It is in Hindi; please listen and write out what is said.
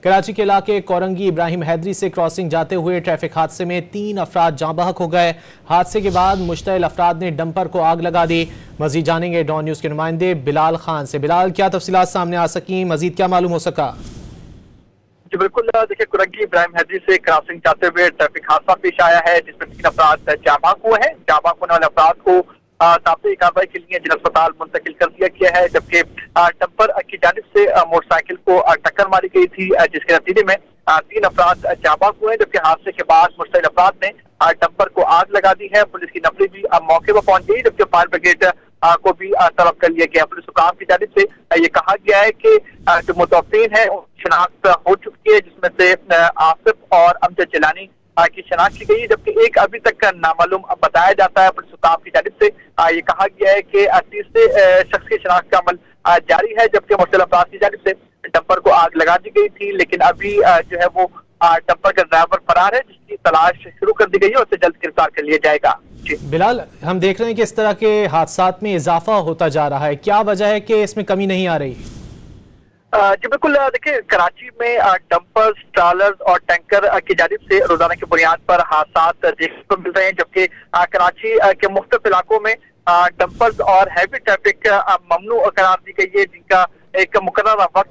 कराची के इलाके कोरंगी इब्राहिम हैदरी से क्रॉसिंग जाते हुए ट्रैफिक हादसे में 3 अफराद जाँ बहक हो गए। हादसे के बाद मुश्तइल अफराद ने डंपर को आग लगा दी। मजीद जानेंगे डॉन न्यूज के नुमाइंदे बिलाल खान से। बिलाल, क्या तफसीलात सामने आ सकी, मजीद क्या मालूम हो सका? जी बिल्कुल, देखिए कोरंगी इब्राहिम हैदरी से क्रॉसिंग जाते हुए ट्रैफिक हादसा पेश आया है जिसमें 3 अफराद जाँ बहक हुए हैं। जाँ बहक होने वाले अफराद को ताबी कार्रवाई के लिए जिला अस्पताल मुंतकिल कर दिया गया है, जबकि डंपर की जानिब से मोटरसाइकिल को टक्कर मारी गई थी जिसके नतीजे में 3 अफराद जाँ बहक हुए हैं, जबकि हादसे के बाद मुश्तइल अफराद ने डंपर को आग लगा दी है। पुलिस की नफरी भी मौके पर पहुंच गई, जबकि फायर ब्रिगेड को भी तलब कर लिया गया। पुलिस हुकाम की जानिब से ये कहा गया है कि जो मुतवफ़्फ़िन है शिनाख्त हो चुकी है, जिसमें से आसिफ और अमजद जिलानी की शनाख्त की गई, जबकि एक अभी तक नामालूम बताया जाता है। पुलिस हुकाम की जानिब से ये कहा गया है कि तीसरे शख्स की शनाख्त का अमल जारी है, जबकि मुश्तइल अफराद की जानिब से डंपर को आग लगा दी गई थी, लेकिन अभी जो है वो डंपर का ड्राइवर फरार है, जिसकी तलाश शुरू कर दी गई है और उसे जल्द गिरफ्तार कर लिया जाएगा। बिलाल, हम देख रहे हैं कि इस तरह के हादसात में इजाफा होता जा रहा है, क्या वजह है कि इसमें कमी नहीं आ रही? जी बिल्कुल, देखिए कराची में डंपर्स, ट्रॉलर्स और टैंकर की जानिब से रोजाना की बुनियाद पर हादसात देखने को मिल रहे हैं, जबकि कराची के मुख्तलिफ इलाकों में डंपर्स और हैवी ट्रैफिक ममनू करार दी गई है, जिनका एक मुकर्रर वक्त